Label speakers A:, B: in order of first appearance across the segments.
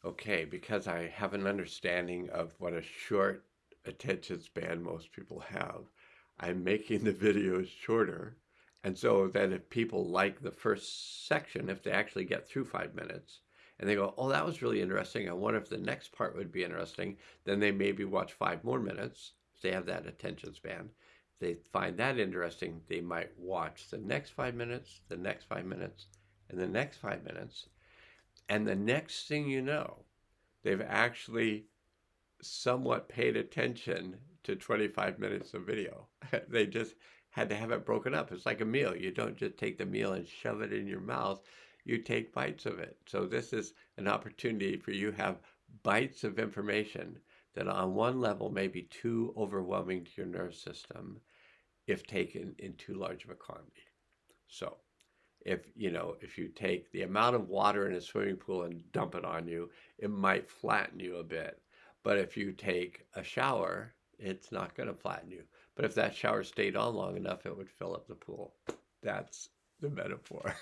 A: Okay, because I have an understanding of what a short attention span most people have, I'm making the videos shorter. And so that if people like the first section, if they actually get through 5 minutes and they go, oh, that was really interesting. I wonder if the next part would be interesting. Then they maybe watch 5 more minutes if they have that attention span. If they find that interesting, they might watch the next 5 minutes, the next 5 minutes, and the next 5 minutes. And the next thing you know, they've actually somewhat paid attention to 25 minutes of video. They just had to have it broken up. It's like a meal. You don't just take the meal and shove it in your mouth. You take bites of it. So this is an opportunity for you to have bites of information that on one level may be too overwhelming to your nervous system if taken in too large of a quantity. So if you take the amount of water in a swimming pool and dump it on you, it might flatten you a bit. But if you take a shower, it's not going to flatten you. But if that shower stayed on long enough, it would fill up the pool. That's the metaphor.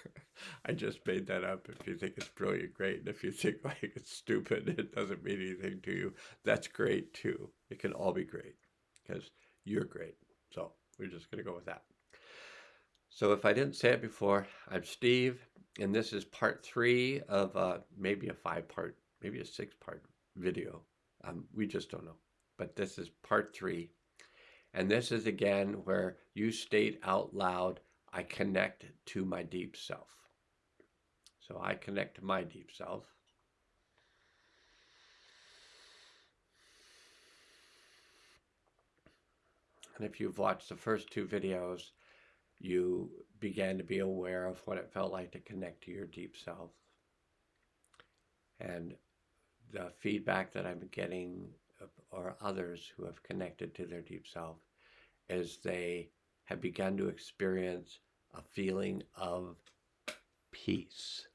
A: I just made that up. If you think it's brilliant, great. And if you think like it's stupid, it doesn't mean anything to you, that's great too. It can all be great because you're great. So we're just going to go with that. So if I didn't say it before, I'm Steve, and this is part 3 of maybe a 5-part, maybe a 6-part video. We just don't know. But this is part 3. And this is again where you state out loud, I connect to my deep self. So I connect to my deep self. And if you've watched the first 2 videos, you began to be aware of what it felt like to connect to your deep self. And the feedback that I'm getting, or others who have connected to their deep self, is they have begun to experience a feeling of peace.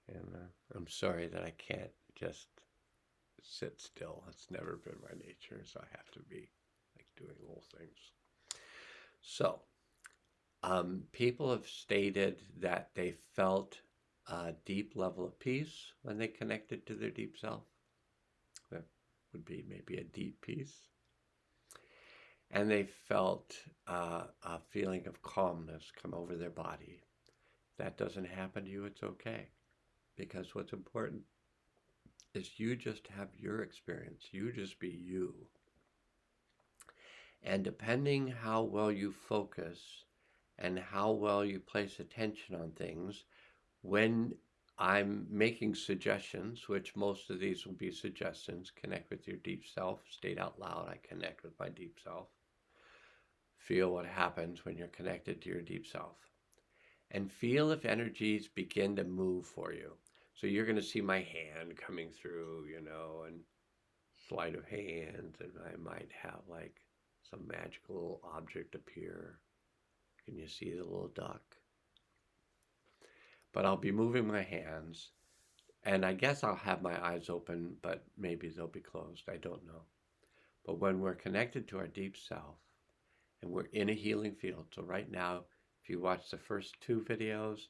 A: And I'm sorry that I can't just sit still. It's never been my nature, so I have to be like doing little things. So, people have stated that they felt a deep level of peace when they connected to their deep self. That would be maybe a deep peace. And they felt a feeling of calmness come over their body. If that doesn't happen to you, it's okay. Because what's important is you just have your experience. You just be you. And depending how well you focus and how well you place attention on things, when I'm making suggestions, which most of these will be suggestions, connect with your deep self, state out loud, I connect with my deep self. Feel what happens when you're connected to your deep self. And feel if energies begin to move for you. So you're going to see my hand coming through, and sleight of hand, and I might have like some magical object appear. Can you see the little duck? But I'll be moving my hands, and I guess I'll have my eyes open, but maybe they'll be closed. I don't know. But when we're connected to our deep self and we're in a healing field, so right now, if you watch the first 2 videos,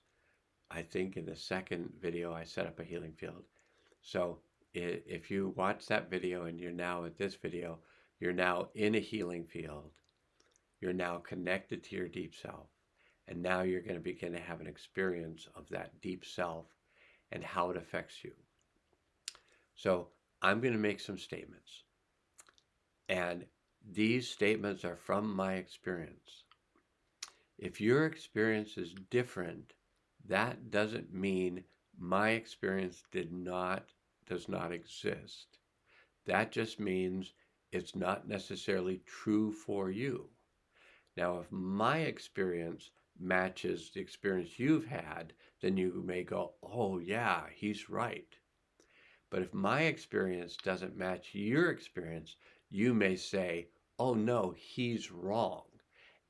A: I think in the second video I set up a healing field. So if you watch that video and you're now at this video, you're now in a healing field. You're now connected to your deep self. And now you're going to begin to have an experience of that deep self and how it affects you. So I'm going to make some statements. And these statements are from my experience. If your experience is different, that doesn't mean my experience does not exist. That just means it's not necessarily true for you. Now, if my experience matches the experience you've had, then you may go, oh yeah, he's right. But if my experience doesn't match your experience, you may say, oh no, he's wrong.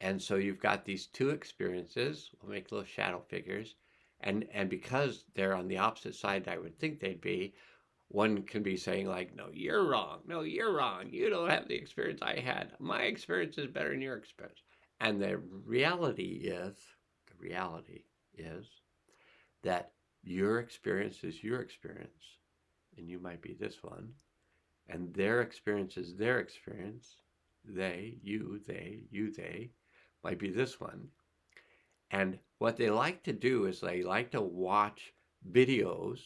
A: And so you've got these 2 experiences, we'll make little shadow figures, and because they're on the opposite side I would think they'd be, one can be saying like, no, you're wrong. No, you're wrong. You don't have the experience I had. My experience is better than your experience. And the reality is that your experience is your experience. and you might be this one, and their experience is their experience. They, you, they might be this one. And what they like to do is they like to watch videos,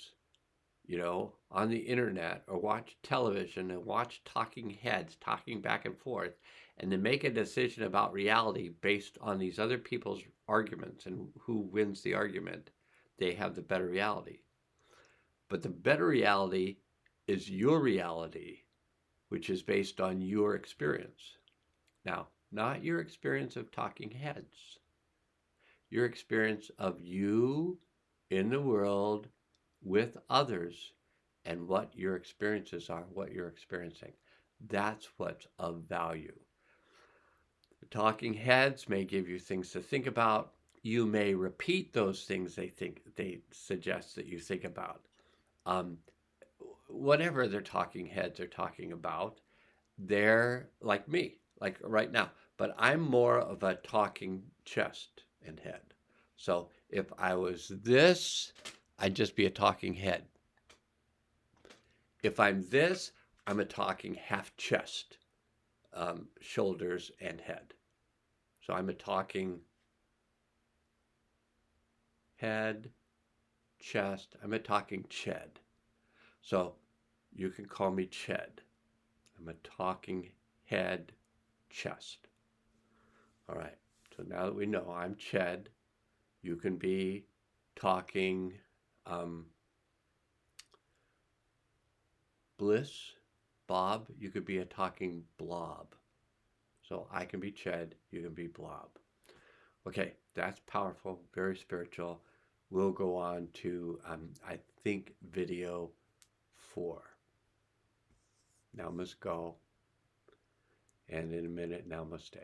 A: on the internet or watch television and watch talking heads talking back and forth, and then make a decision about reality based on these other people's arguments and who wins the argument. They have the better reality. But the better reality is your reality, which is based on your experience. Now, not your experience of talking heads, your experience of you in the world with others and what your experiences are, what you're experiencing. That's what's of value. The talking heads may give you things to think about. You may repeat those things they suggest that you think about. Um, Whatever their talking heads are talking about, they're like me, like right now. But I'm more of a talking chest and head. So if I was this, I'd just be a talking head. If I'm this, I'm a talking half chest, shoulders, and head. So I'm a talking head, chest. I'm a talking Ched. So you can call me Ched. I'm a talking head, chest. All right. So now that we know I'm Ched, you can be talking bliss, Bob. You could be a talking blob. So I can be Ched, you can be blob. Okay, that's powerful, very spiritual. We'll go on to, I think, video 4. Now must go. And in a minute, namaste.